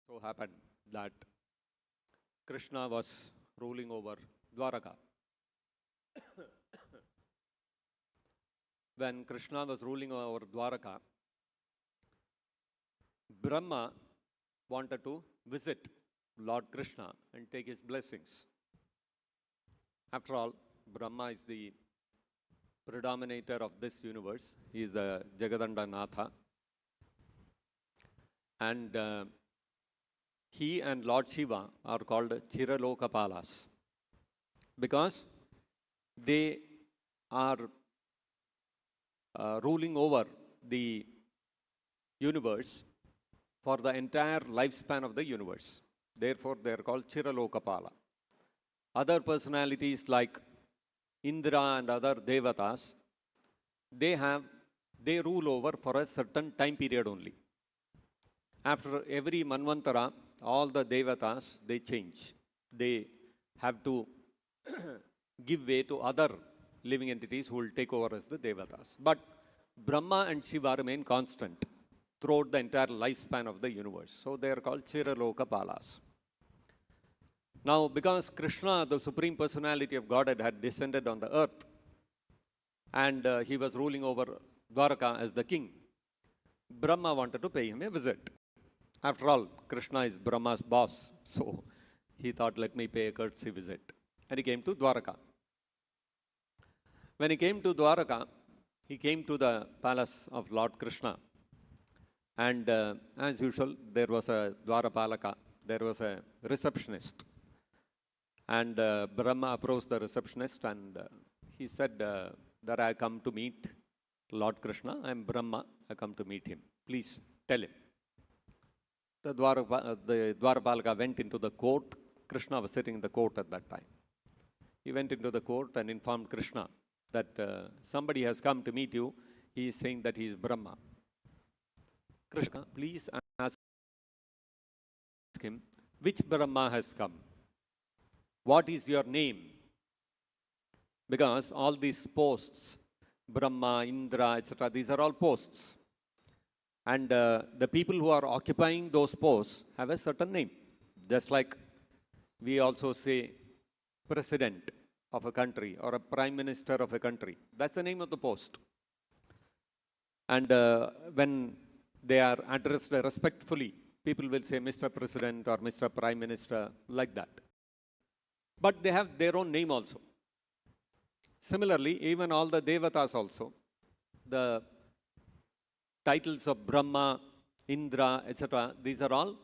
so happened that Krishna was ruling over Dwaraka. When Krishna was ruling over Dwaraka, Brahma wanted to visit Lord Krishna and take his blessings. After all, Brahma is the predominator of this universe. He is the Jagadanda-natha. And he and Lord Shiva are called Chiralokapalas because they are ruling over the universe for the entire lifespan of the universe. Therefore, they are called Chiralokapala. Other personalities like Indra and other devatas, they rule over for a certain time period only. After every Manvantara, all the devatas, they change. They have to give way to other living entities who will take over as the devatas. But Brahma and Shiva remain constant throughout the entire lifespan of the universe. So they are called Chiralokapalas. Now, because Krishna, the Supreme Personality of Godhead, had descended on the earth and he was ruling over Dwaraka as the king, Brahma wanted to pay him a visit. After all, Krishna is Brahma's boss, so he thought, let me pay a courtesy visit. And he came to Dwaraka. When he came to Dwaraka, he came to the palace of Lord Krishna. And as usual, there was a Dwarapalaka, there was a receptionist. And Brahma approached the receptionist and he said that I come to meet Lord Krishna. I am Brahma, I come to meet him. Please tell him. The Dwarapalaka went into the court. Krishna was sitting in the court at that time. He went into the court and informed Krishna that somebody has come to meet you. He is saying that he is Brahma. Krishna, please ask him, which Brahma has come? What is your name? Because all these posts, Brahma, Indra, etc., these are all posts. And the people who are occupying those posts have a certain name. Just like we also say president of a country or a prime minister of a country. That's the name of the post. And when they are addressed respectfully, people will say Mr. President or Mr. Prime Minister, like that. But they have their own name also. Similarly, even all the devatas also, the titles of Brahma, Indra, etc., these are all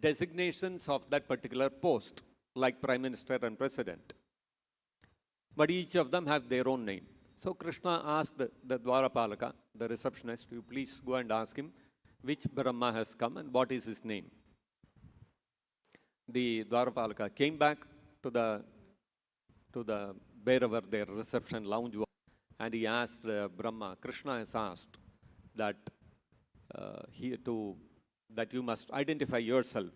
designations of that particular post, like Prime Minister and President. But each of them have their own name. So Krishna asked the Dwarapalaka, the receptionist, you please go and ask him which Brahma has come and what is his name. The Dwarapalaka came back to the wherever their reception lounge was, and he asked Brahma. Krishna has asked that that you must identify yourself,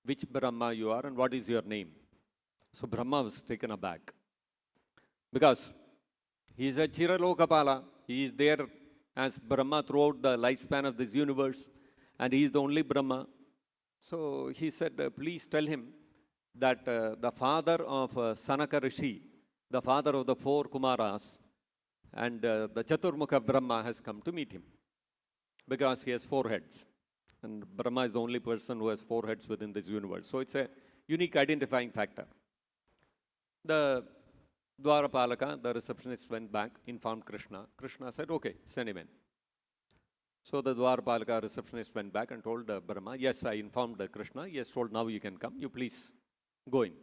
which Brahma you are and what is your name. So Brahma was taken aback because he is a Chiralokapala. He is there as Brahma throughout the lifespan of this universe, and he is the only Brahma. So he said, please tell him that the father of Sanaka Rishi, the father of the 4 Kumaras, and the Chaturmukha Brahma has come to meet him because he has 4 heads. And Brahma is the only person who has 4 heads within this universe. So it's a unique identifying factor. The Dwarapalaka, the receptionist, went back, informed Krishna. Krishna said, okay, send him in. So the Dwarapalaka receptionist went back and told Brahma, yes, I informed Krishna. He has told, now you can come. You please go in.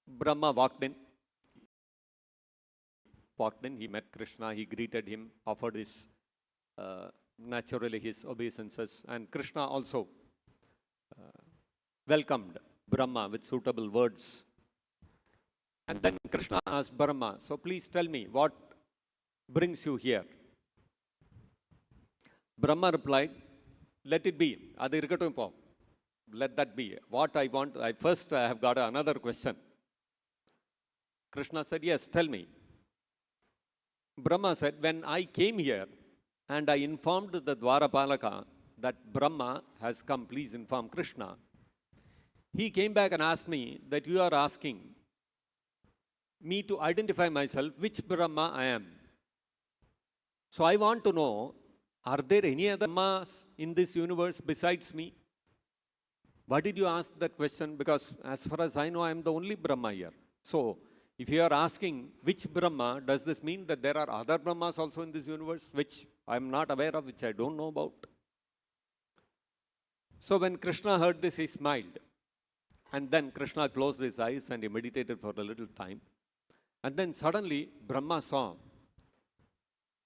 Brahma walked in. He met Krishna. He greeted him, offered his, naturally his obeisances. And Krishna also welcomed Brahma with suitable words. And then Krishna asked Brahma, so please tell me, what brings you here? Brahma replied, let it be. Let that be. What I want, I have got another question. Krishna said, yes, tell me. Brahma said, when I came here and I informed the Dwarapalaka that Brahma has come, please inform Krishna. He came back and asked me that you are asking me to identify myself, which Brahma I am. So I want to know, are there any other Brahmas in this universe besides me? Why did you ask that question? Because as far as I know, I am the only Brahma here. So if you are asking which Brahma, does this mean that there are other Brahmas also in this universe, which I am not aware of, which I don't know about? So when Krishna heard this, he smiled. And then Krishna closed his eyes and he meditated for a little time. And then suddenly Brahma saw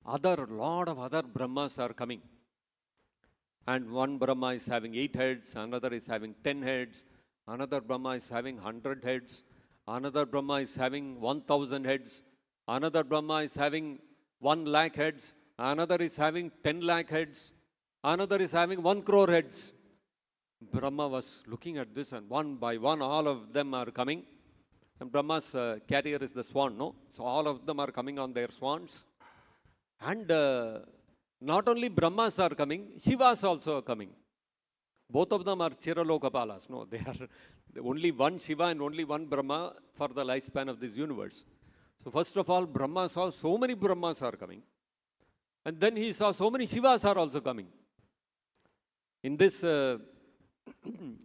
lot of other Brahmas are coming. And one Brahma is having 8 heads, another is having 10 heads, another Brahma is having 100 heads, another Brahma is having 1,000 heads, another Brahma is having 1 lakh heads, another is having 10 lakh heads, another is having 1 crore heads. Brahma was looking at this, and one by one all of them are coming. And Brahma's carrier is the swan, no? So all of them are coming on their swans. And not only Brahmas are coming, Shivas also are coming. Both of them are Chiralokapalas. No, they are only one Shiva and only one Brahma for the lifespan of this universe. So first of all, Brahma saw so many Brahmas are coming. And then he saw so many Shivas are also coming. In this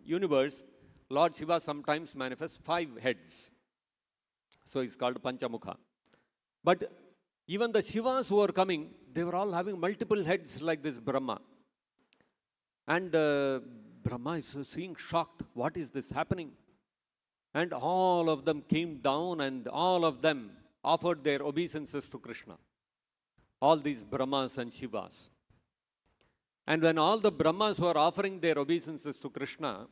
universe, Lord Shiva sometimes manifests 5 heads. So he's called Panchamukha. But even the Shivas who are coming, they were all having multiple heads like this Brahma. And Brahma is seeing shocked, what is this happening? And all of them came down and all of them offered their obeisances to Krishna. All these Brahmas and Shivas. And when all the Brahmas were offering their obeisances to Krishna,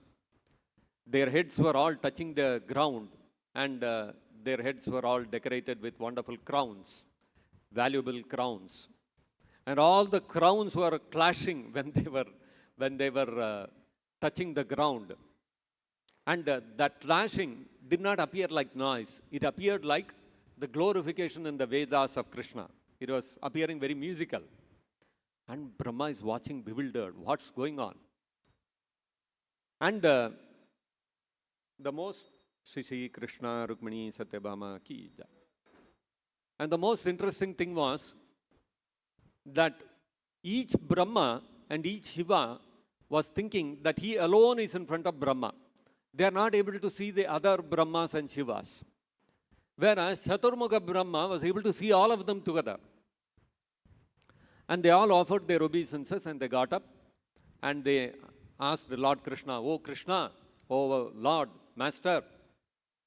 their heads were all touching the ground and their heads were all decorated with wonderful crowns, valuable crowns. And all the crowns were clashing when they were touching the ground. And that clashing did not appear like noise. It appeared like the glorification in the Vedas of Krishna. It was appearing very musical. And Brahma is watching bewildered. What's going on? And the most Shri Krishna Rukmini Satyabhama ki jai. And the most interesting thing was that each Brahma and each Shiva was thinking that he alone is in front of Brahma. They are not able to see the other Brahmas and Shivas. Whereas Chaturmukha Brahma was able to see all of them together. And they all offered their obeisances and they got up and they asked Lord Krishna, "Oh Krishna, oh Lord, Master,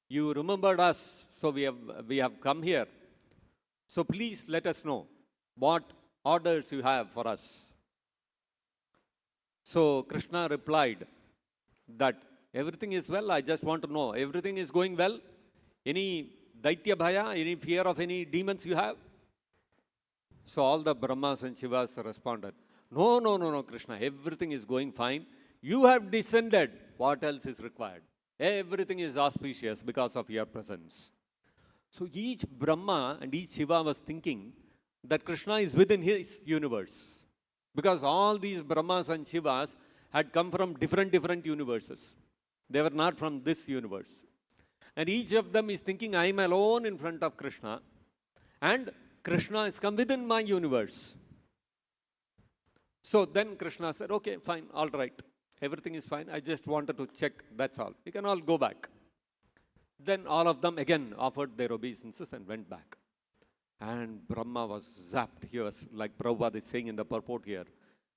you remembered us, so we have come here. So please let us know what orders you have for us." So Krishna replied that everything is well, I just want to know, everything is going well? Any Daitya Bhaya, any fear of any demons you have? So all the Brahmas and Shivas responded, No, Krishna, everything is going fine. You have descended. What else is required? Everything is auspicious because of your presence. So each Brahma and each Shiva was thinking that Krishna is within his universe. Because all these Brahmas and Shivas had come from different universes. They were not from this universe. And each of them is thinking, I am alone in front of Krishna. And Krishna has come within my universe. So then Krishna said, okay, fine, all right. Everything is fine. I just wanted to check, that's all. You can all go back. Then all of them again offered their obeisances and went back. And Brahma was zapped. He was, like Prabhupada is saying in the purport here,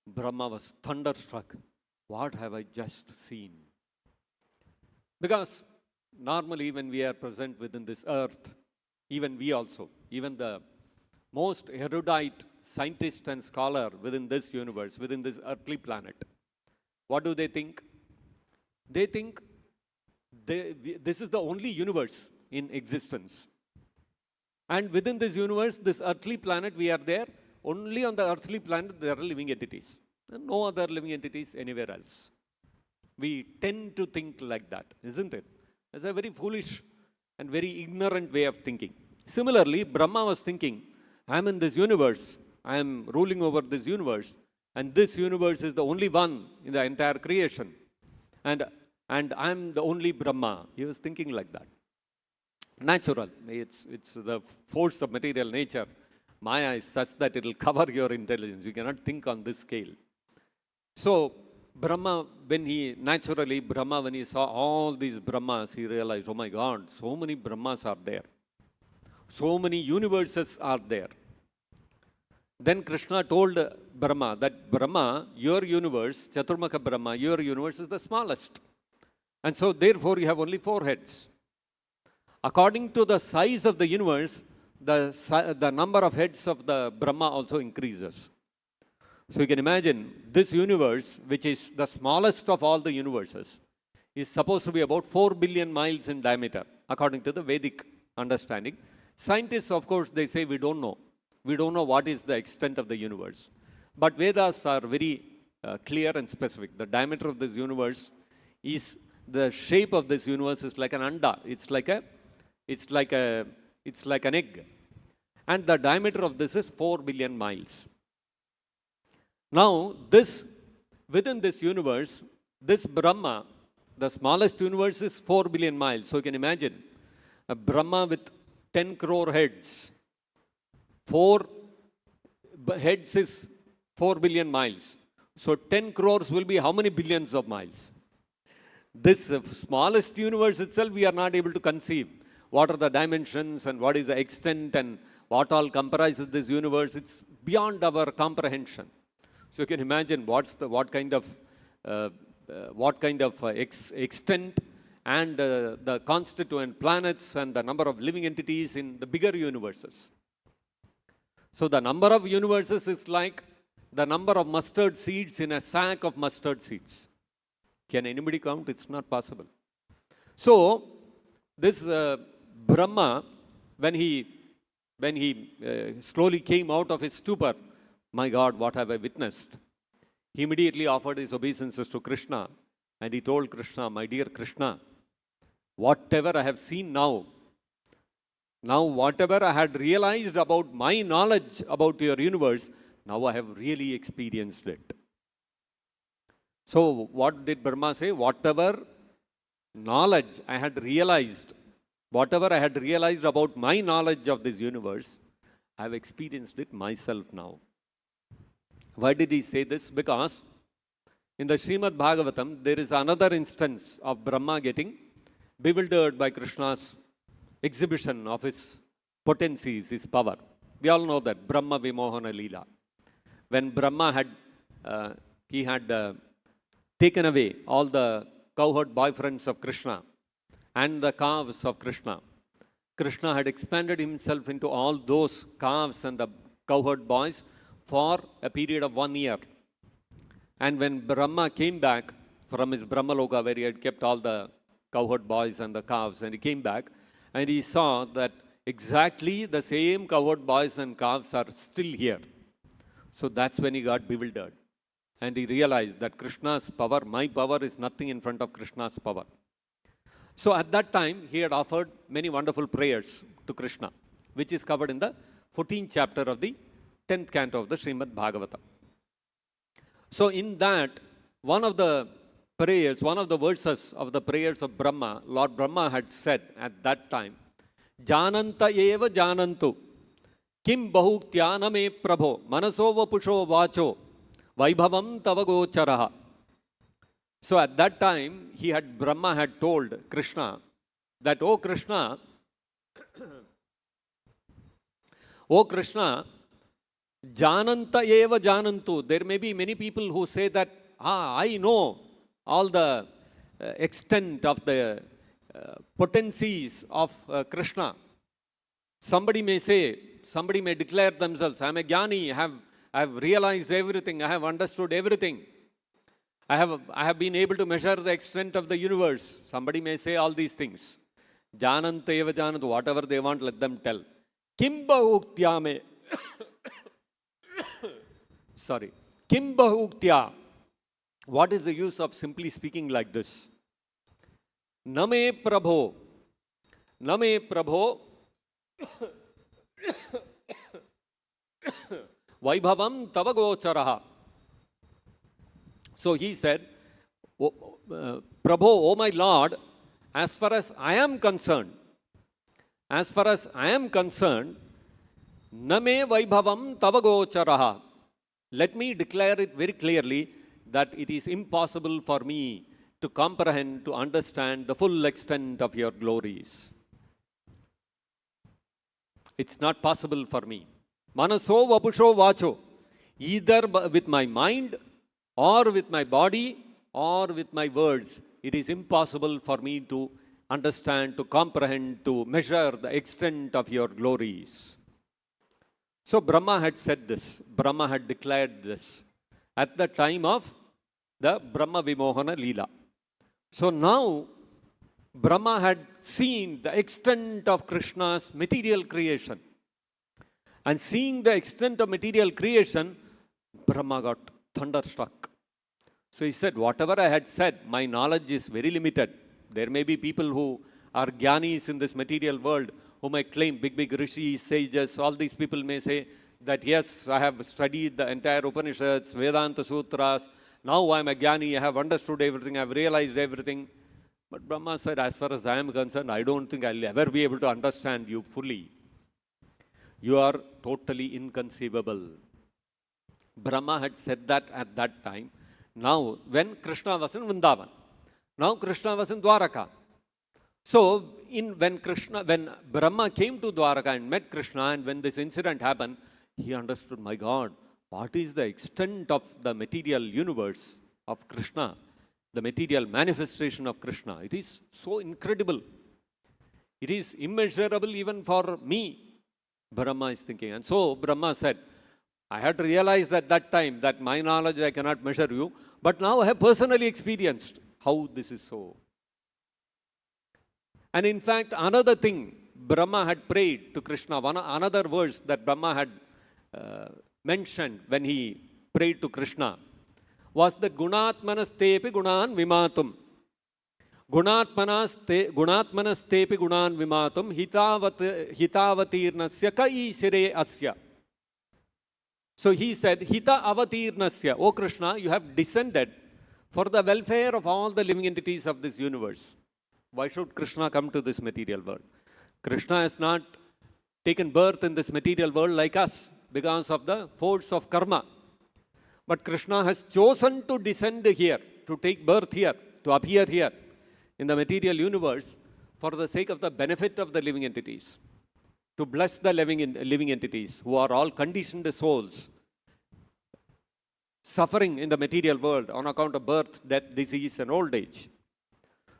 Brahma was thunderstruck. What have I just seen? Because normally when we are present within this earth, even we also, even the most erudite scientist and scholar within this universe, within this earthly planet, what do they think? They think this is the only universe in existence. And within this universe, this earthly planet, we are there. Only on the earthly planet there are living entities. And no other living entities anywhere else. We tend to think like that, isn't it? It's a very foolish and very ignorant way of thinking. Similarly, Brahma was thinking, I am in this universe. I am ruling over this universe. And this universe is the only one in the entire creation. And I'm the only Brahma. He was thinking like that. Natural. It's the force of material nature. Maya is such that it will cover your intelligence. You cannot think on this scale. So Brahma, when he saw all these Brahmas, he realized, oh my God, so many Brahmas are there. So many universes are there. Then Krishna told Brahma that Brahma, your universe, Chaturmukha Brahma, your universe is the smallest. And so therefore you have only 4 heads. According to the size of the universe, the number of heads of the Brahma also increases. So you can imagine this universe, which is the smallest of all the universes, is supposed to be about 4 billion miles in diameter, according to the Vedic understanding. Scientists, of course, they say we don't know. We don't know what is the extent of the universe. But Vedas are very clear and specific. The diameter of this universe is, the shape of this universe is like an anda. It's like an egg. And the diameter of this is 4 billion miles. Now, within this universe, this Brahma, the smallest universe is 4 billion miles. So you can imagine a Brahma with 10 crore heads. 4 heads is 4 billion miles. So 10 crores will be how many billions of miles? This smallest universe itself, we are not able to conceive. What are the dimensions and what is the extent and what all comprises this universe? It's beyond our comprehension. So you can imagine what kind of extent and the constituent planets and the number of living entities in the bigger universes. So the number of universes is like the number of mustard seeds in a sack of mustard seeds. Can anybody count? It's not possible. So this Brahma, when he slowly came out of his stupor, my God, what have I witnessed? He immediately offered his obeisances to Krishna, and he told Krishna, my dear Krishna, whatever I have seen now whatever I had realized about my knowledge about your universe, now I have really experienced it. So what did Brahma say? Whatever knowledge I had realized, whatever I had realized about my knowledge of this universe, I have experienced it myself now. Why did he say this? Because in the Srimad-Bhagavatam, there is another instance of Brahma getting bewildered by Krishna's exhibition of his potencies, his power. We all know that, Brahma Vimohana Leela. When Brahma had taken away all the cowherd boyfriends of Krishna and the calves of Krishna, Krishna had expanded himself into all those calves and the cowherd boys for a period of 1 year. And when Brahma came back from his Brahmaloka, where he had kept all the cowherd boys and the calves, and he came back and he saw that exactly the same cowherd boys and calves are still here. So that's when he got bewildered. And he realized that Krishna's power, my power, is nothing in front of Krishna's power. So at that time, he had offered many wonderful prayers to Krishna, which is covered in the 14th chapter of the 10th canto of the Srimad-Bhagavatam. So in that, one of the verses of the prayers of Brahma, Lord Brahma had said at that time, Jananta eva janantu, kim bahuktya na me prabho, manasova pusho vacho, vaibhavam tavagocharaha. So at that time, Brahma had told Krishna that, O Krishna, Jananta eva janantu. There may be many people who say that, I know all the extent of the potencies of Krishna. Somebody may declare themselves, I am a jnani, I have realized everything, I have understood everything. I have been able to measure the extent of the universe. Somebody may say all these things. Jananta eva janantu, whatever they want, let them tell. Kim bahuktya me. Sorry. Kim bahuktya. What is the use of simply speaking like this? Name prabho. Name prabho. Vaibhavam tavagocharaha. So he said, Prabhu, O my Lord, as far as I am concerned, Name Vaibhavam Tavagocharaha. Let me declare it very clearly that it is impossible for me to comprehend, to understand the full extent of your glories. It's not possible for me. Manaso vapusho vacho. Either with my mind or with my body or with my words, it is impossible for me to understand, to comprehend, to measure the extent of your glories. So Brahma had said this, Brahma had declared this at the time of the Brahma Vimohana Leela. So now Brahma had seen the extent of Krishna's material creation. And seeing the extent of material creation, Brahma got thunderstruck. So he said, whatever I had said, my knowledge is very limited. There may be people who are jnanis in this material world who might claim, big rishis, sages, all these people may say that yes, I have studied the entire Upanishads, Vedanta Sutras, now I am a jnani, I have understood everything, I have realized everything. But Brahma said, as far as I am concerned, I don't think I will ever be able to understand you fully. You are totally inconceivable. Brahma had said that at that time. Now, when Krishna was in Vrindavan, now Krishna was in Dwaraka. So, when Brahma came to Dwaraka and met Krishna, and when this incident happened, he understood, my God, what is the extent of the material universe of Krishna, the material manifestation of Krishna. It is so incredible. It is immeasurable even for me, Brahma is thinking. And so Brahma said, I had realized at that time that my knowledge I cannot measure you, but now I have personally experienced how this is so. And in fact, another thing Brahma had prayed to Krishna, another verse that Brahma had mentioned when he prayed to Krishna was that Gunatmanastepi Gunan Vimatum. Gunatmanastepi Gunan Vimatum Hitavatirnasya Ka Ishire Asya. So he said, Hita Avatirnasya, O Krishna, you have descended for the welfare of all the living entities of this universe. Why should Krishna come to this material world? Krishna has not taken birth in this material world like us because of the force of karma. But Krishna has chosen to descend here, to take birth here, to appear here in the material universe for the sake of the benefit of the living entities, to bless the living entities who are all conditioned souls, suffering in the material world on account of birth, death, disease and old age.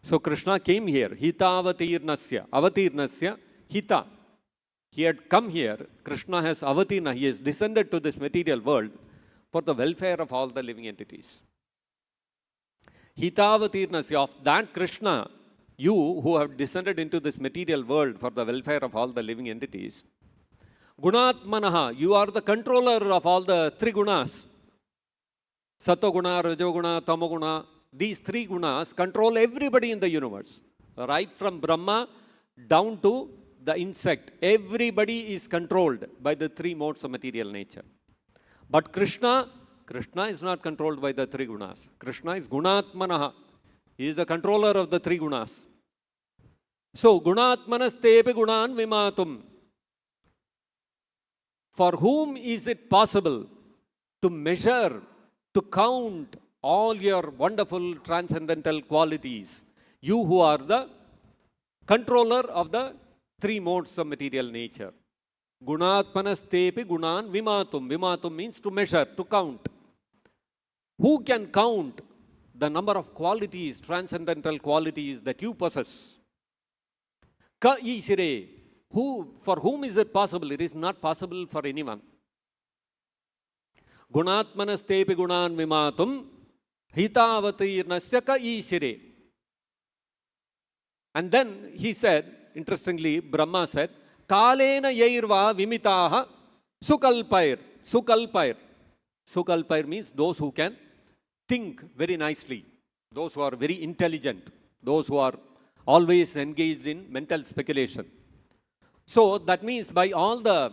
So Krishna came here, Avatirnasya, Hita. He had come here, Krishna has Avatirna, he has descended to this material world for the welfare of all the living entities. Hitavatirnasya, of that Krishna, you who have descended into this material world for the welfare of all the living entities. Gunatmanaha, you are the controller of all the three gunas. Satoguna, Rajoguna, Tamoguna, these three gunas control everybody in the universe. Right from Brahma down to the insect. Everybody is controlled by the three modes of material nature. But Krishna is not controlled by the three gunas. Krishna is Gunatmanaha. He is the controller of the three gunas. So, Gunatmanastepi Gunan Vimatum. For whom is it possible to measure, to count all your wonderful transcendental qualities? You who are the controller of the three modes of material nature. Gunatmanastepi Gunan Vimatum. Vimatum means to measure, to count. Who can count the number of qualities, transcendental qualities that you possess? Ka Ishire. For whom is it possible? It is not possible for anyone. Gunatmanastepi Gunan Vimatum Hitavatirnasya Ka Ishire. And then he said, interestingly, Brahma said, Kalena Yairva Vimitaha Sukalpair. Sukalpair. Sukalpair means those who can think very nicely, those who are very intelligent, those who are always engaged in mental speculation. So that means by all the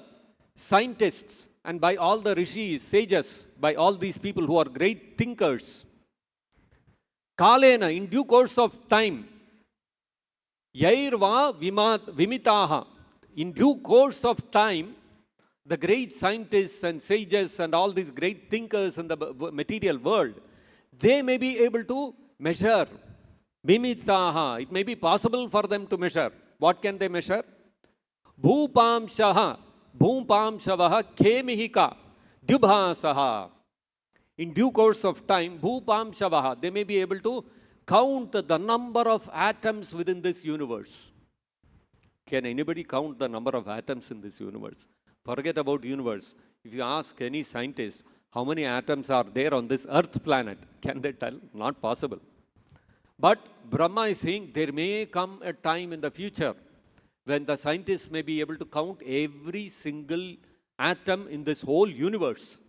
scientists and by all the rishis, sages, by all these people who are great thinkers, Kalena, in due course of time, Yairva Vimitaha, in due course of time, the great scientists and sages and all these great thinkers in the material world, they may be able to measure. Vimitaha, it may be possible for them to measure. What can they measure? Bhupamshaha, Bhupamshavaha, Kemihika, Dubhasaha. In due course of time, Bhupamshavaha, they may be able to count the number of atoms within this universe. Can anybody count the number of atoms in this universe? Forget about universe. If you ask any scientist, how many atoms are there on this earth planet? Can they tell? Not possible. But Brahma is saying there may come a time in the future when the scientists may be able to count every single atom in this whole universe.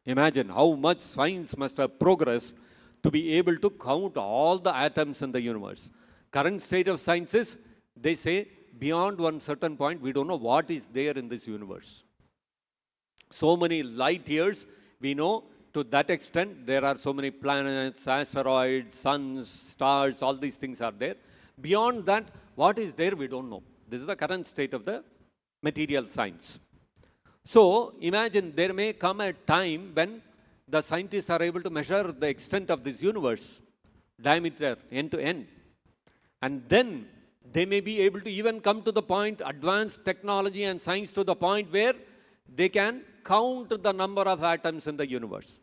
Imagine how much science must have progressed to be able to count all the atoms in the universe. Current state of science is, they say, beyond one certain point, we don't know what is there in this universe. So many light years, we know to that extent, there are so many planets, asteroids, suns, stars, all these things are there. Beyond that, what is there, we don't know. This is the current state of the material science. So, imagine there may come a time when the scientists are able to measure the extent of this universe, diameter, end to end. And then they may be able to even come to the point, advanced technology and science to the point where they can count the number of atoms in the universe.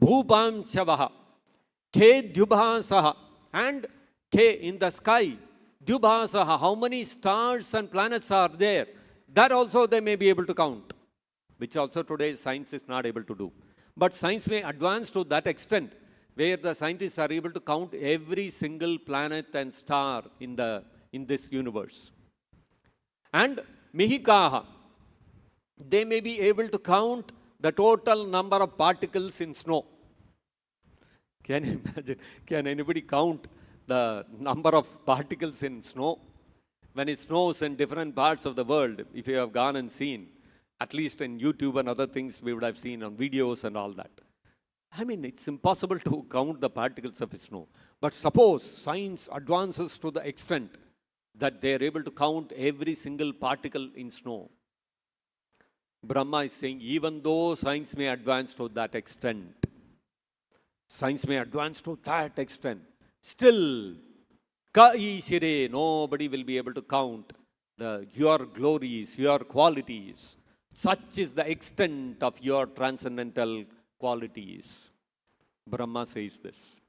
Bhupamchavaha, Ke Dubhasaha, and Ke in the sky, Dubhasaha, how many stars and planets are there? That also they may be able to count, which also today science is not able to do. But science may advance to that extent where the scientists are able to count every single planet and star in this universe. And Mihikaha, they may be able to count the total number of particles in snow. Can you imagine? Can anybody count the number of particles in snow? When it snows in different parts of the world, if you have gone and seen, at least in YouTube and other things we would have seen on videos and all that. I mean, it's impossible to count the particles of snow. But suppose science advances to the extent that they are able to count every single particle in snow. Brahma is saying, even though science may advance to that extent, still, nobody will be able to count your glories, your qualities. Such is the extent of your transcendental qualities. Brahma says this.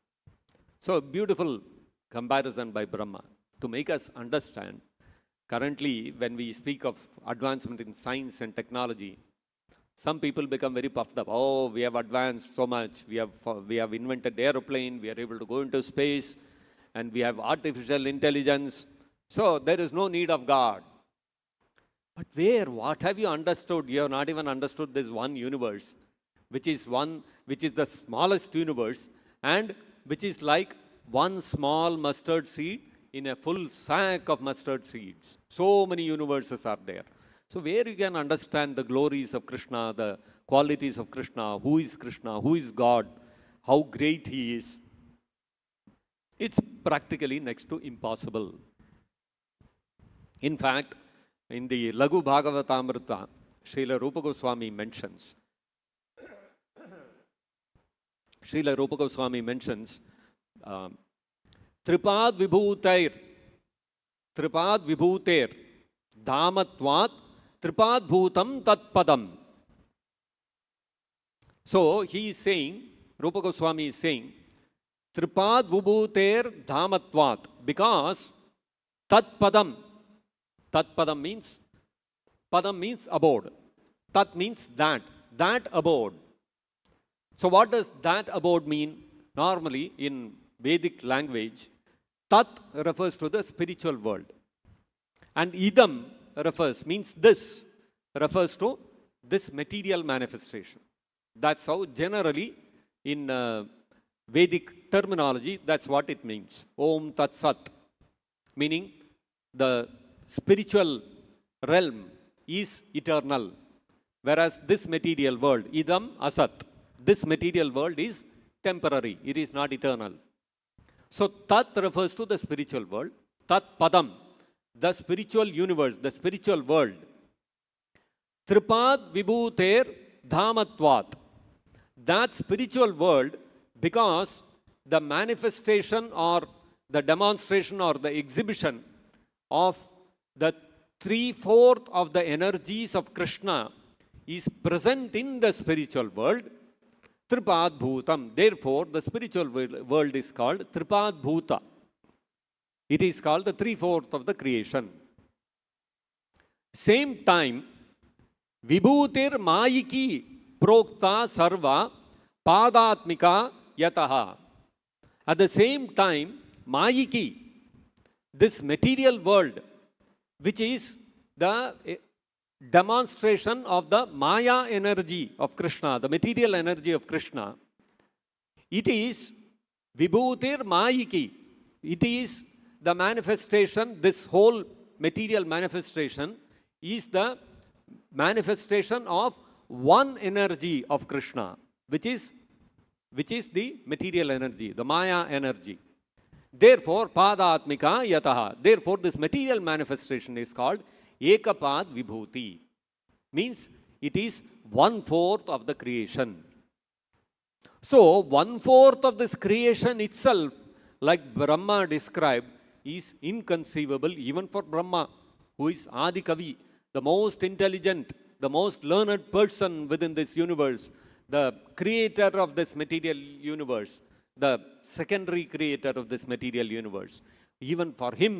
So, beautiful comparison by Brahma to make us understand. Currently, when we speak of advancement in science and technology, some people become very puffed up. Oh, we have advanced so much. We have invented aeroplane. We are able to go into space. And we have artificial intelligence. So, there is no need of God. But where? What have you understood? You have not even understood this one universe, which is the smallest universe, and which is like one small mustard seed in a full sack of mustard seeds. So many universes are there. So where you can understand the glories of Krishna, the qualities of Krishna, who is God, how great He is. It's practically next to impossible. In fact, in the Lagu Bhagavatamrita, Srila Rupa Goswami mentions, Tripad Vibhuter, Dhamatvat, Tripad Bhutam Tat Padam. So he is saying, Rupa Goswami is saying, Tripad Vibhuter Dhamatvat, because Tat Padam means, Padam means abode. Tat means that abode. So what does that abode mean? Normally in Vedic language, Tat refers to the spiritual world. And Idam refers to this material manifestation. That's how generally in Vedic terminology, that's what it means. Om Tat Sat, meaning the spiritual realm is eternal, whereas this material world, Idam Asat, this material world is temporary. It is not eternal. So Tat refers to the spiritual world. Tat Padam, the spiritual universe, the spiritual world. Tripad Vibhuter Dhamatvat, that spiritual world, because the manifestation or the demonstration or the exhibition of the 3/4 of the energies of Krishna is present in the spiritual world. Tripad Bhutam. Therefore, the spiritual world is called Tripad Bhuta. It is called the 3/4 of the creation. Same time, Vibhutir Mayiki Prokta Sarva Padatmika Yataha. At the same time, Mayiki, this material world, which is the demonstration of the Maya energy of Krishna, the material energy of Krishna, it is Vibhutir Mayiki. It is the manifestation, this whole material manifestation is the manifestation of one energy of Krishna, which is the material energy, the Maya energy. Therefore, Padatmika Yataha. Therefore, this material manifestation is called Ekapad Vibhuti. Means it is 1/4 of the creation. So, 1/4 of this creation itself, like Brahma described, is inconceivable even for Brahma, who is Adi Kavi, the most intelligent, the most learned person within this universe, the creator of this material universe, the secondary creator of this material universe. Even for him,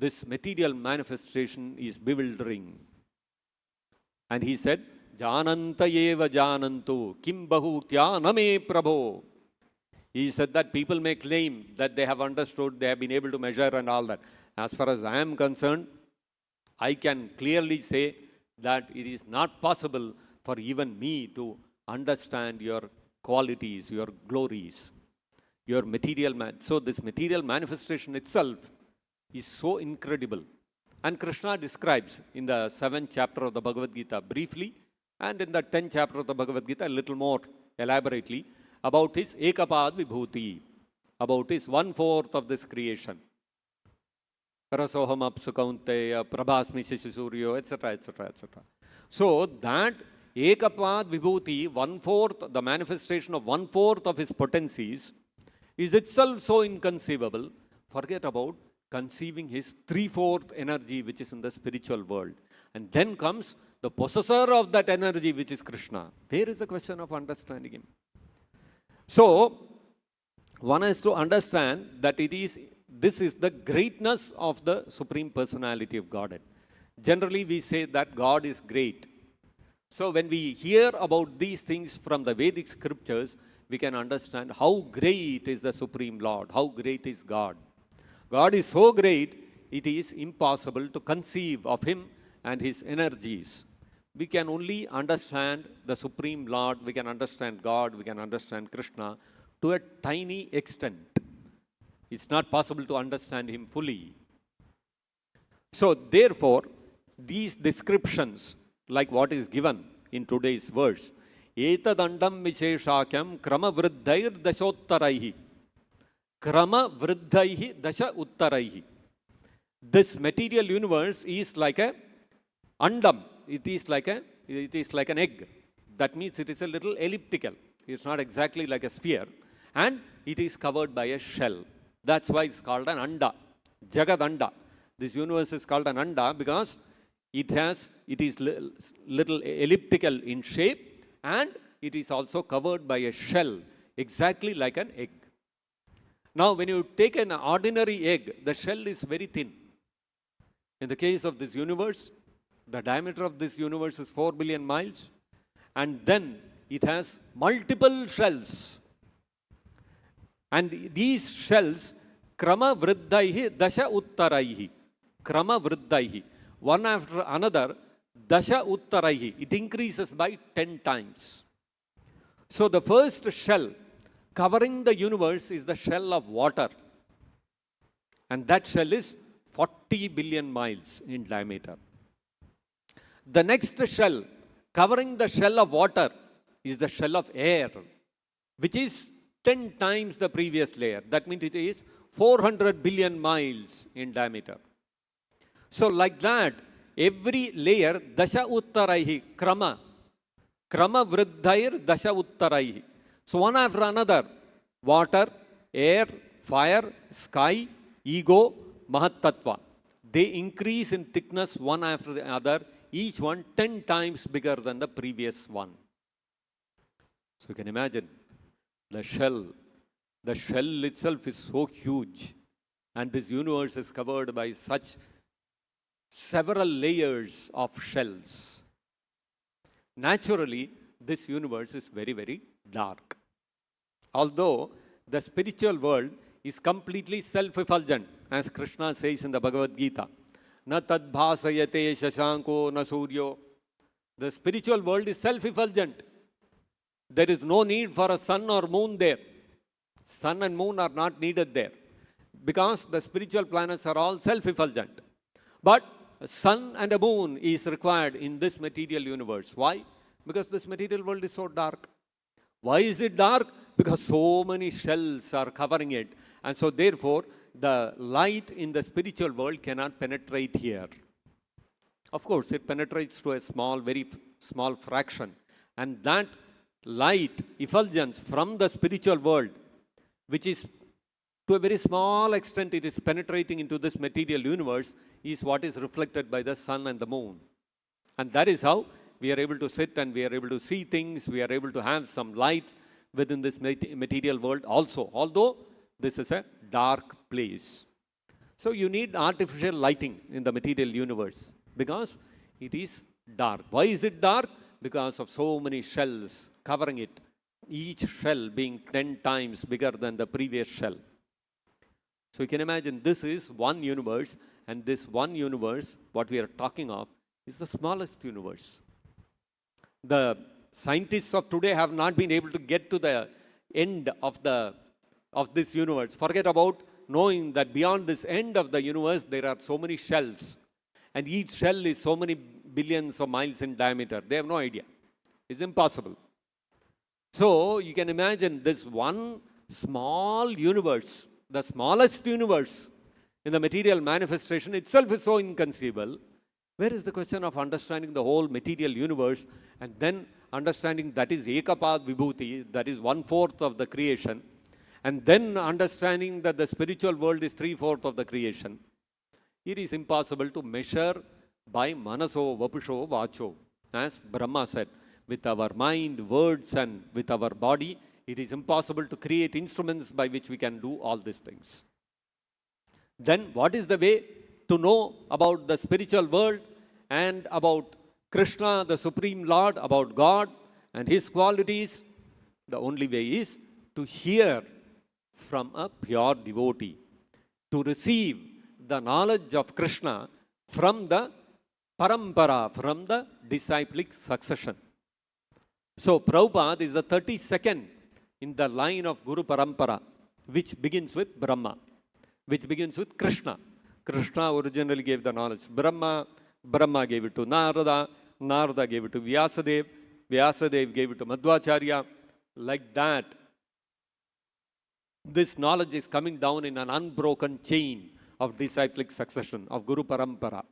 this material manifestation is bewildering. And he said, Jananta eva janantu, kim bahutya name prabho. He said that people may claim that they have understood, they have been able to measure and all that. As far as I am concerned, I can clearly say that it is not possible for even me to understand your qualities, your glories, your material man. So this material manifestation itself is so incredible. And Krishna describes in the 7th chapter of the Bhagavad Gita briefly, and in the 10th chapter of the Bhagavad Gita a little more elaborately, about his Ekapad Vibhuti, about his 1/4 of this creation. Rasoham apsu kaunteya, prabhasmi shishuryo, etc., etc., etc. So that Ekapad Vibhuti, 1/4, the manifestation of 1/4 of his potencies, is itself so inconceivable. Forget about conceiving his 3/4 energy, which is in the spiritual world. And then comes the possessor of that energy, which is Krishna. There is the question of understanding him. So, one has to understand that this is the greatness of the Supreme Personality of Godhead. Generally, we say that God is great. So, when we hear about these things from the Vedic scriptures, we can understand how great is the Supreme Lord, how great is God. God is so great, it is impossible to conceive of him and his energies. We can only understand the Supreme Lord, we can understand God, we can understand Krishna to a tiny extent. It's not possible to understand him fully. So, therefore, these descriptions, like what is given in today's verse, Etadandam Visheshakam Krama Vriddhair Dashottaraihi. Krama Vriddhaihi Dasha Uttaraihi. This material universe is like a andam. It is like an egg. That means it is a little elliptical. It's not exactly like a sphere. And it is covered by a shell. That's why it's called an anda. Jagadanda. This universe is called an anda because it is little elliptical in shape and it is also covered by a shell, exactly like an egg. Now, when you take an ordinary egg, the shell is very thin. In the case of this universe, the diameter of this universe is 4 billion miles, and then it has multiple shells. And these shells, Krama Vriddhaihi Dasha Uttaraihi. Krama Vriddhaihi. One after another, Dasha Uttaraihi. It increases by 10 times. So the first shell covering the universe is the shell of water. And that shell is 40 billion miles in diameter. The next shell covering the shell of water is the shell of air, which is 10 times the previous layer. That means it is 400 billion miles in diameter. So like that, every layer, dasha uttaraihi, krama vriddhair dasha uttaraihi. So one after another, water, air, fire, sky, ego, mahattattva. They increase in thickness one after the other, each one 10 times bigger than the previous one. So you can imagine the shell. The shell itself is so huge, and this universe is covered by such several layers of shells. Naturally, this universe is very, very dark. Although the spiritual world is completely self-effulgent, as Krishna says in the Bhagavad Gita, na tad bhasayate shashanko na suryo. The spiritual world is self-effulgent. There is no need for a sun or moon there. Sun and moon are not needed there, because the spiritual planets are all self-effulgent. But a sun and a moon is required in this material universe. Why? Because this material world is so dark. Why is it dark? Because so many shells are covering it. And so therefore, the light in the spiritual world cannot penetrate here. Of course, it penetrates to a small, very small fraction. And that light, effulgence from the spiritual world, which is to a very small extent it is penetrating into this material universe, is what is reflected by the sun and the moon. And that is how we are able to sit and we are able to see things, we are able to have some light within this material world also, although this is a dark place. So you need artificial lighting in the material universe because it is dark. Why is it dark? Because of so many shells covering it, each shell being 10 times bigger than the previous shell. So you can imagine this is one universe, and this one universe, what we are talking of, is the smallest universe. The scientists of today have not been able to get to the end of this universe. Forget about knowing that beyond this end of the universe, there are so many shells. And each shell is so many billions of miles in diameter. They have no idea. It's impossible. So you can imagine this one small universe, the smallest universe in the material manifestation itself is so inconceivable. Where is the question of understanding the whole material universe and then understanding that is Ekapad Vibhuti, that is 1/4 of the creation, and then understanding that the spiritual world is 3/4 of the creation? It is impossible to measure by manaso, vapusho, vacho, as Brahma said. With our mind, words, and with our body, it is impossible to create instruments by which we can do all these things. Then what is the way to know about the spiritual world and about Krishna, the Supreme Lord, about God and His qualities? The only way is to hear from a pure devotee, to receive the knowledge of Krishna from the parampara, from the disciplic succession. So Prabhupada is the 32nd in the line of Guru Parampara, which begins with Brahma, which begins with Krishna. Krishna originally gave the knowledge. Brahma gave it to Narada, Narada gave it to Vyasadeva, Vyasadeva gave it to Madhvacharya. Like that, this knowledge is coming down in an unbroken chain of disciplic succession, of Guru Parampara.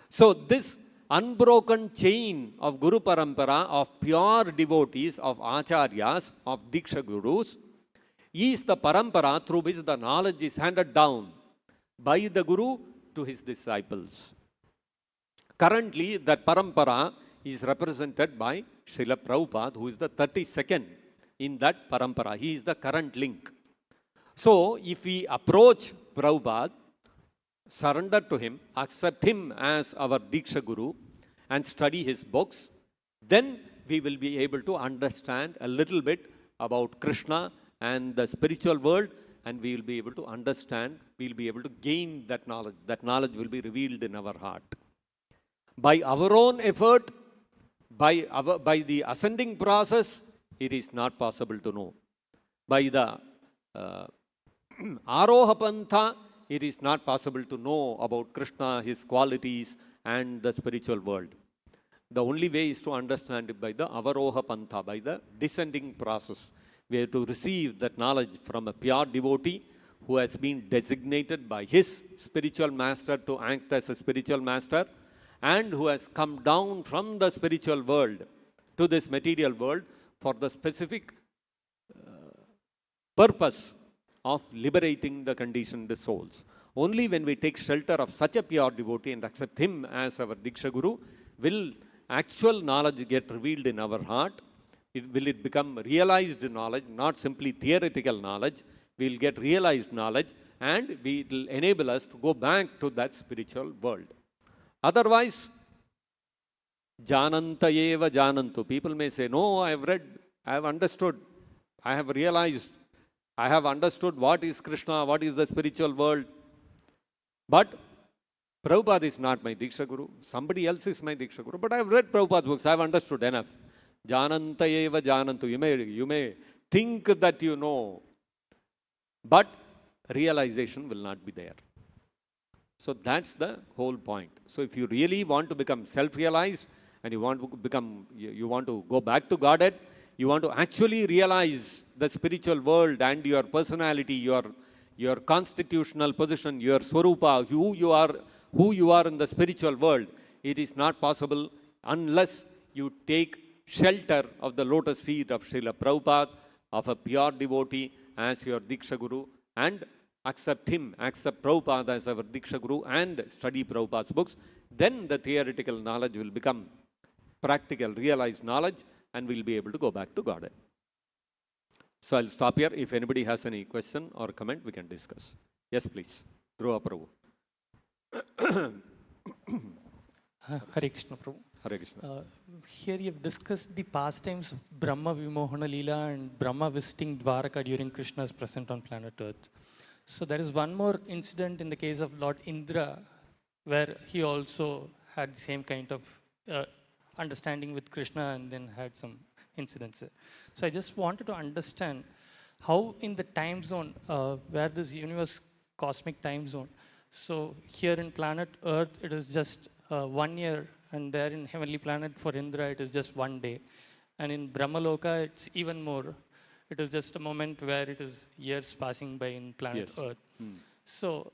So this unbroken chain of Guru Parampara, of pure devotees, of Acharyas, of Diksha Gurus, is the Parampara through which the knowledge is handed down by the Guru to his disciples. Currently, that Parampara is represented by Srila Prabhupada, who is the 32nd in that Parampara. He is the current link. So, if we approach Prabhupada, surrender to him, accept him as our Diksha Guru, and study his books, then we will be able to understand a little bit about Krishna and the spiritual world, and we will be able to understand, we will be able to gain that knowledge. That knowledge will be revealed in our heart. By our own effort, by the ascending process, it is not possible to know. By the Aroha Pantha, it is not possible to know about Krishna, his qualities, and the spiritual world. The only way is to understand it by the Avaroha Pantha, by the descending process, We have to receive that knowledge from a pure devotee who has been designated by his spiritual master to act as a spiritual master, and who has come down from the spiritual world to this material world for the specific purpose of liberating the conditioned souls. Only when we take shelter of such a pure devotee and accept him as our Diksha Guru, will actual knowledge get revealed in our heart. Will it become realized knowledge, not simply theoretical knowledge. We will get realized knowledge, and it will enable us to go back to that spiritual world. Otherwise, jananta eva janantu. People may say, no, I have read, I have understood, I have realized, I have understood what is Krishna, what is the spiritual world. But Prabhupada is not my Diksha Guru. Somebody else is my Diksha Guru. But I have read Prabhupada's books. I have understood enough. Jananta eva janantu. You may think that you know, but realization will not be there. So that's the whole point. So if you really want to become self-realized, and you want to become, you want to go back to Godhead, you want to actually realize the spiritual world and your personality, your constitutional position, your swarupa, who you are in the spiritual world, it is not possible unless you take shelter of the lotus feet of Srila Prabhupada, of a pure devotee as your Diksha Guru, and accept him, accept Prabhupada as our Diksha Guru, and study Prabhupada's books. Then the theoretical knowledge will become practical, realized knowledge, and we'll be able to go back to Godhead. So I'll stop here. If anybody has any question or comment, we can discuss. Yes, please. Dhruva Prabhu. Hare Krishna Prabhu. Hare Krishna. Here you've discussed the pastimes of Brahma Vimohana Leela and Brahma visiting Dwaraka during Krishna's present on planet Earth. So there is one more incident in the case of Lord Indra, where he also had the same kind of understanding with Krishna and then had some incidents. So I just wanted to understand how in the time zone, where this universe, cosmic time zone, so here in planet Earth, it is just 1 year, and there in heavenly planet for Indra, it is just 1 day. And in Brahmaloka, it's even more. It is just a moment where it is years passing by in planet Earth. So,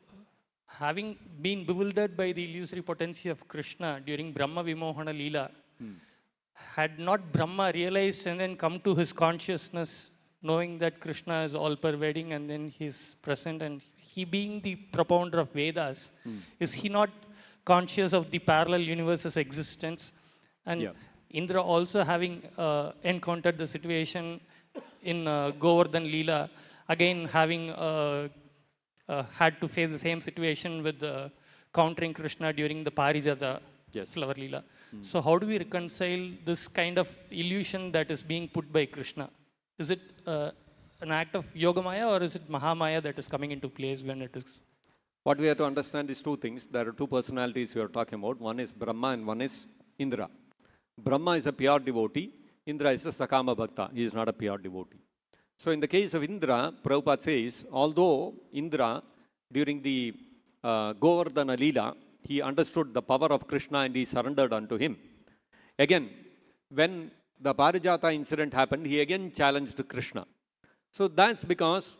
having been bewildered by the illusory potency of Krishna during Brahma Vimohana Leela, had not Brahma realized and then come to his consciousness, knowing that Krishna is all-pervading and then he's present, and he being the propounder of Vedas, is he not conscious of the parallel universe's existence? And Indra also having encountered the situation in Govardhan Leela, again having had to face the same situation with countering Krishna during the Parijata flower Leela. So how do we reconcile this kind of illusion that is being put by Krishna? Is it an act of Yogamaya, or is it Mahamaya that is coming into place when it is? What we have to understand is two things. There are two personalities you are talking about. One is Brahma and one is Indra. Brahma is a pure devotee. Indra is a Sakama Bhakta. He is not a pure devotee. So in the case of Indra, Prabhupada says, although Indra, during the Govardhana Leela, he understood the power of Krishna and he surrendered unto him. Again, when the Parijata incident happened, he again challenged Krishna. So that's because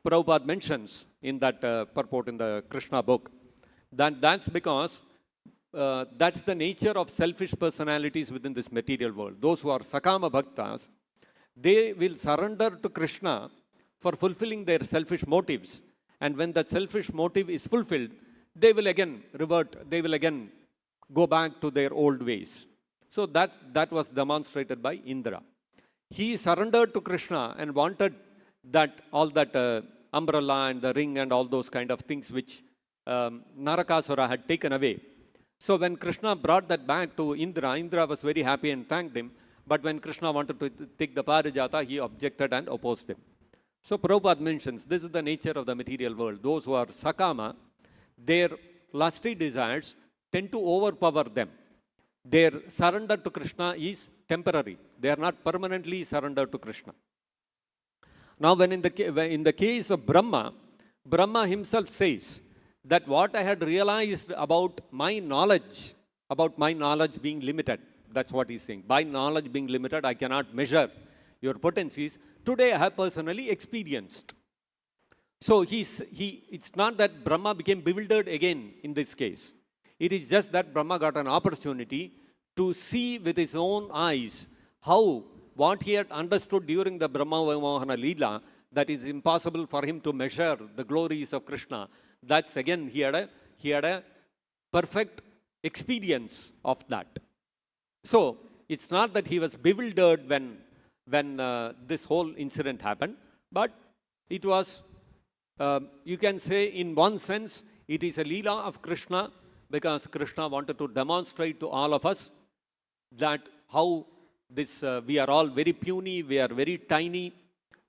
Prabhupada mentions in that purport in the Krishna book, that's because that's the nature of selfish personalities within this material world. Those who are Sakama Bhaktas, they will surrender to Krishna for fulfilling their selfish motives. And when that selfish motive is fulfilled, they will again revert, they will again go back to their old ways. So that was demonstrated by Indra. He surrendered to Krishna and wanted that all that umbrella and the ring and all those kind of things which Narakasura had taken away. So when Krishna brought that back to Indra, Indra was very happy and thanked him. But when Krishna wanted to take the Parijata, he objected and opposed him. So Prabhupada mentions, this is the nature of the material world. Those who are Sakama, their lusty desires tend to overpower them. Their surrender to Krishna is temporary. They are not permanently surrendered to Krishna. Now when in the case of Brahma, Brahma himself says that what I had realized about my knowledge being limited, that's what he's saying. By knowledge being limited, I cannot measure your potencies, today I have personally experienced. So it's not that Brahma became bewildered again in this case. It is just that Brahma got an opportunity to see with his own eyes how what he had understood during the Brahma Vimohana Leela, that is impossible for him to measure the glories of Krishna. That's again, he had a perfect experience of that. So it's not that he was bewildered when this whole incident happened, but it was, you can say in one sense, it is a Leela of Krishna, because Krishna wanted to demonstrate to all of us that how this, we are all very puny, we are very tiny,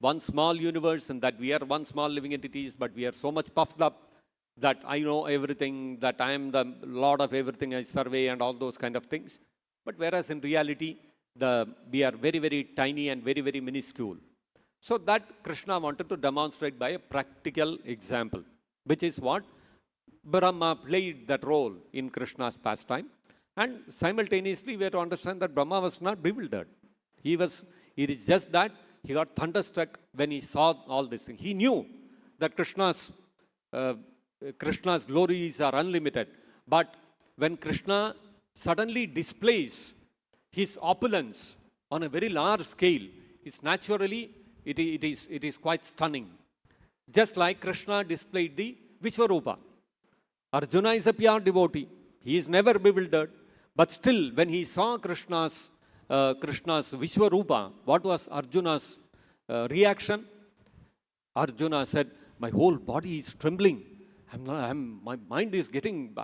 one small universe, and that we are one small living entities, but we are so much puffed up that I know everything, that I am the Lord of everything I survey, and all those kind of things. But whereas in reality, we are very, very tiny and very, very minuscule. So that Krishna wanted to demonstrate by a practical example, which is what Brahma played that role in Krishna's pastime. And simultaneously, we have to understand that Brahma was not bewildered. It is just that he got thunderstruck when he saw all this thing. He knew that Krishna's glories are unlimited. But when Krishna suddenly displays his opulence on a very large scale, it's naturally, it is quite stunning. Just like Krishna displayed the Vishwarupa. Arjuna is a pure devotee. He is never bewildered. But still, when he saw Krishna's Vishwarupa, what was Arjuna's reaction? Arjuna said, my whole body is trembling. My mind is getting,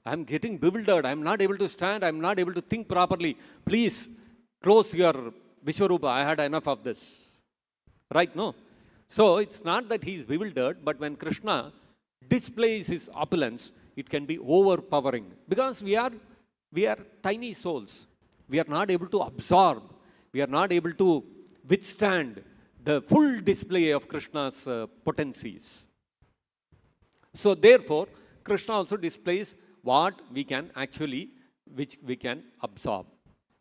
I'm getting bewildered. I'm not able to stand. I'm not able to think properly. Please close your Vishwarupa. I had enough of this. Right? No? So it's not that he's bewildered, but when Krishna displays his opulence, it can be overpowering. Because we are tiny souls. We are not able to absorb. We are not able to withstand the full display of Krishna's potencies. So therefore, Krishna also displays what we can actually, which we can absorb.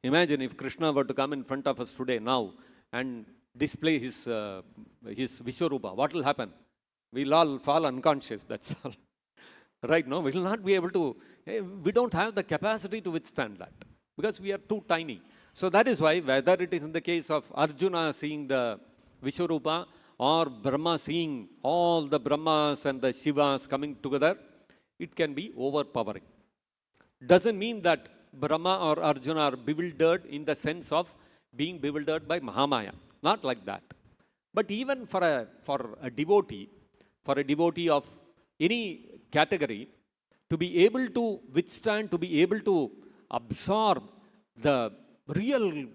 Imagine if Krishna were to come in front of us today now and display his Vishwarupa, what will happen? We'll all fall unconscious, that's all. Right? No, we will not be able to, we don't have the capacity to withstand that because we are too tiny. So that is why, whether it is in the case of Arjuna seeing the Vishwarupa or Brahma seeing all the Brahmas and the Shivas coming together, it can be overpowering. Doesn't mean that Brahma or Arjuna are bewildered in the sense of being bewildered by Mahamaya. Not like that. But even for a devotee of any category, to be able to withstand, to be able to absorb the real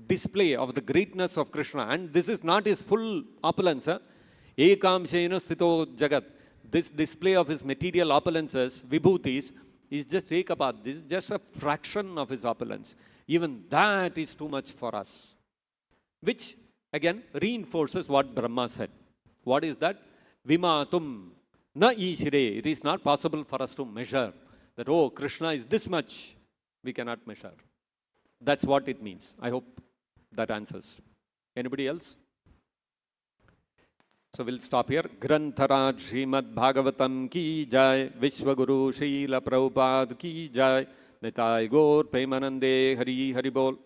display of the greatness of Krishna, and this is not his full opulence. Ekamshena sthito jagat. This display of his material opulences, vibhutis, is just ekapat. This is just a fraction of his opulence. Even that is too much for us. Which again reinforces what Brahma said. What is that? Vimatum na ishire. It is not possible for us to measure that, oh, Krishna is this much. We cannot measure. That's what it means. I hope that answers. Anybody else? So we'll stop here. Grantharaj Srimad-Bhagavatam ki jai, Vishwaguru Srila Prabhupada ki jai, Nitai Gaur Premanande Hari Hari Bol.